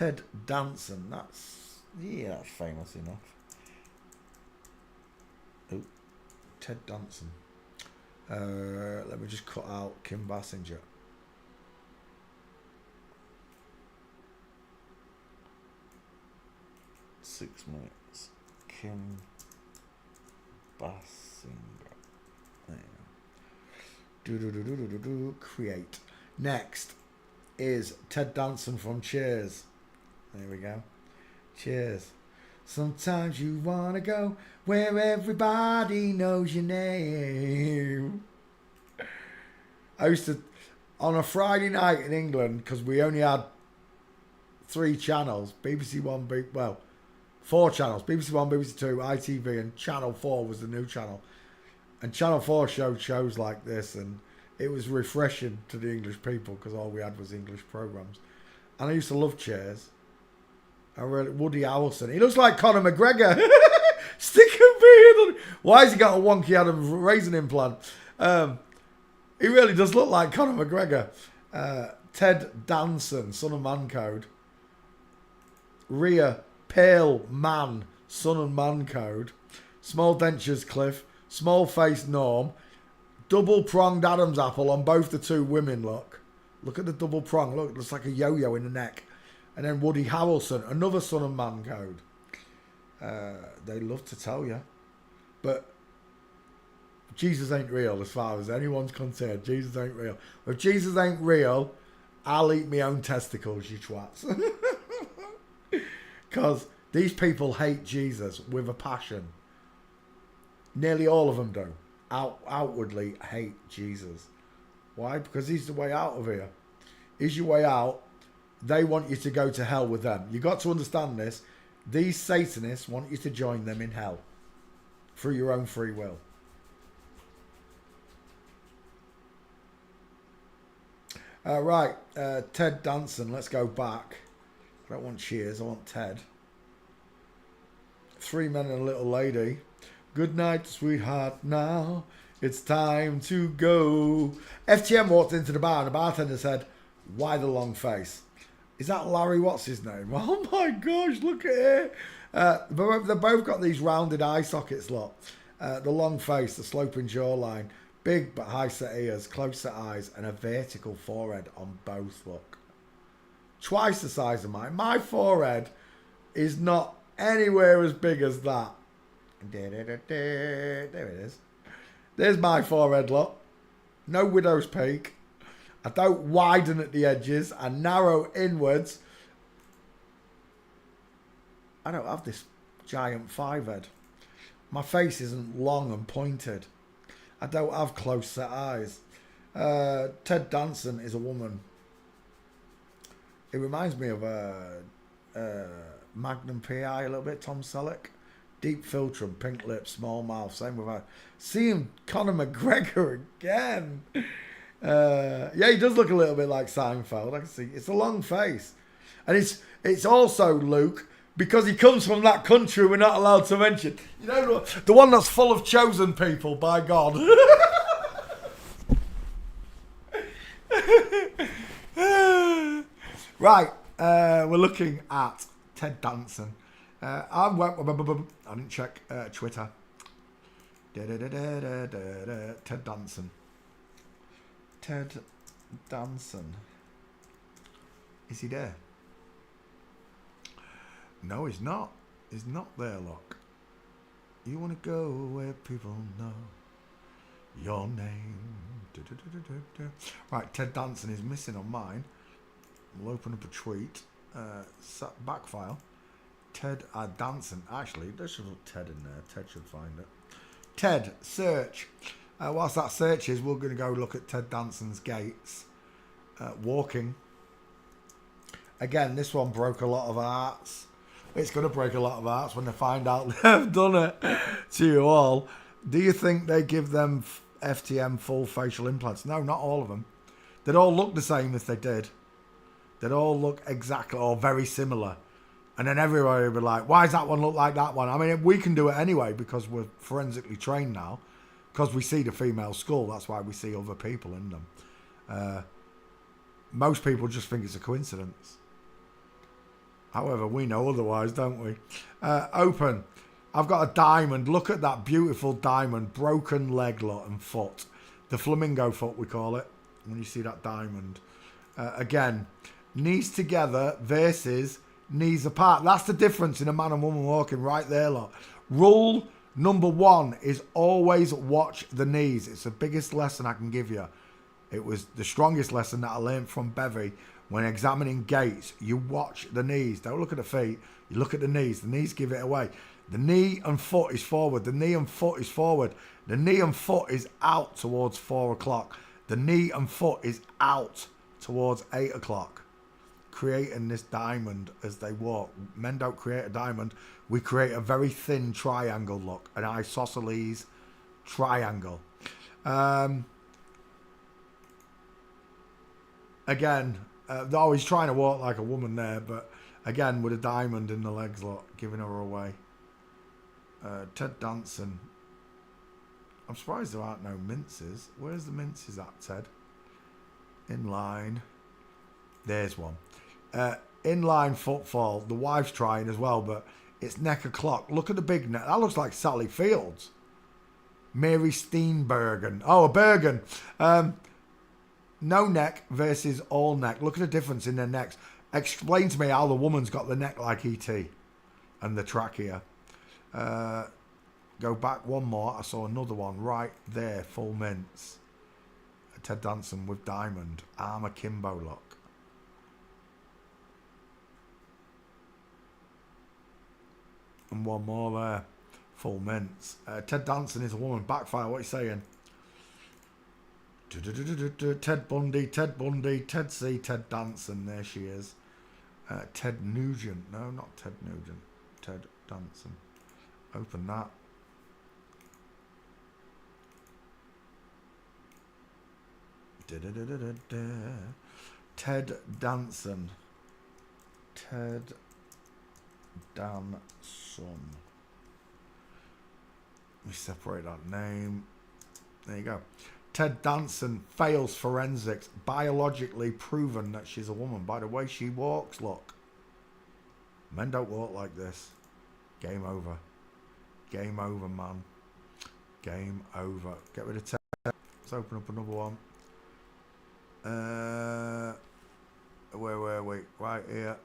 Ted DanSON. That's famous enough. Oh, Ted DanSON. Let me just cut out Kim Basinger. Six minutes. Kim Basinger. There you go. Create. Next is Ted DanSON from Cheers. There we go. Cheers. Sometimes you want to go where everybody knows your name. I used to, on a Friday night in England, because we only had 3 channels, BBC One, well, 4 channels, BBC One, BBC Two, ITV, and Channel 4 was the new channel. And Channel 4 showed shows like this, and it was refreshing to the English people because all we had was English programmes. And I used to love Cheers. Woody Harrelson. He looks like Conor McGregor. Stick a beard. Why has he got a wonky Adam raisin implant? He really does look like Conor McGregor. Ted DanSON, Son of Man Code. Rhea, Pale Man, Son of Man Code. Small Dentures Cliff. Small Face Norm. Double pronged Adam's apple on both the 2 women, look. Look at the double prong. Look, it looks like a yo-yo in the neck. And then Woody Harrelson, another Son of Man Code. They love to tell you. But Jesus ain't real as far as anyone's concerned. Jesus ain't real. If Jesus ain't real, I'll eat my own testicles, you twats. Because these people hate Jesus with a passion. Nearly all of them do. Outwardly hate Jesus. Why? Because he's the way out of here. He's your way out. They want you to go to hell with them. You got to understand this. These Satanists want you to join them in hell through your own free will. Right, Ted DanSON. Let's go back. I don't want Cheers. I want Ted. 3 men and a little lady. Good night, sweetheart. Now it's time to go. FTM walked into the bar and the bartender said, "Why the long face?" Is that Larry? What's his name? Oh my gosh, look at it. They've both got these rounded eye sockets, look. The long face, the sloping jawline, big but high set ears, close set eyes, and a vertical forehead on both, look. Twice the size of mine. My forehead is not anywhere as big as that. There it is. There's my forehead, look. No widow's peak. I don't widen at the edges. I narrow inwards. I don't have this giant 5-head. My face isn't long and pointed. I don't have close set eyes. Ted DanSON is a woman. It reminds me of Magnum PI a little bit, Tom Selleck. Deep filter and pink lips, small mouth. Same with her. Seeing Conor McGregor again. Yeah, he does look a little bit like Seinfeld. I can see it's a long face, and it's also Luke because he comes from that country we're not allowed to mention. You know, the one that's full of chosen people by God. Right, we're looking at Ted DanSON. I didn't check Twitter. Ted DanSON. Ted DanSON. Is he there? No, he's not. He's not there, look. You want to go where people know your name. Right, Ted DanSON is missing on mine. We'll open up a tweet. Back file. Ted DanSON. Actually, there should have Ted in there. Ted should find it. Ted, search. Whilst that search is, we're going to go look at Ted DanSON's gates. Walking. Again, this one broke a lot of hearts. It's going to break a lot of hearts when they find out they've done it to you all. Do you think they give them FTM full facial implants? No, not all of them. They'd all look the same if they did. They'd all look exactly or very similar. And then everybody would be like, why does that one look like that one? I mean, we can do it anyway because we're forensically trained now. Because we see the female skull. That's why we see other people in them. Most people just think it's a coincidence. However, we know otherwise, don't we? Open. I've got a diamond. Look at that beautiful diamond. Broken leg, lot, and foot. The flamingo foot, we call it. When you see that diamond. Again, knees together versus knees apart. That's the difference in a man and woman walking right there, lot. Rule number 1 is always watch the knees. It's the biggest lesson I can give you. It was the strongest lesson that I learned from Bevy when examining gaits. You watch the knees. Don't look at the feet. You look at the knees. The knees give it away. The knee and foot is forward. The knee and foot is forward. The knee and foot is out towards 4 o'clock. The knee and foot is out towards 8 o'clock. Creating this diamond as they walk. Men don't create a diamond. We create a very thin triangle look. An isosceles triangle. Again, though he's trying to walk like a woman there, but again with a diamond in the legs, lot, giving her away. Ted DanSON. I'm surprised there aren't no minces. Where's the minces at, Ted? Inline. There's one. Inline footfall. The wife's trying as well, but it's neck o'clock. Look at the big neck. That looks like Sally Fields. Mary Steenburgen. Oh, a Bergen. No neck versus all neck. Look at the difference in their necks. Explain to me how the woman's got the neck like E.T. and the trachea. Go back one more. I saw another one right there. Full mince. Ted DanSON with diamond. Arm akimbo look. And one more there. Full mince. Ted DanSON is a woman. Backfire. What are you saying? Ted Bundy, Ted Bundy, Ted C, Ted DanSON. There she is. Ted Nugent. No, not Ted Nugent. Ted DanSON. Open that. Ted DanSON. Ted DanSON. Let me separate that name. There you go. Ted DanSON fails forensics. Biologically proven that she's a woman. By the way she walks, look. Men don't walk like this. Game over. Game over, man. Game over. Get rid of Ted. Let's open up another one. Where were we? Right here.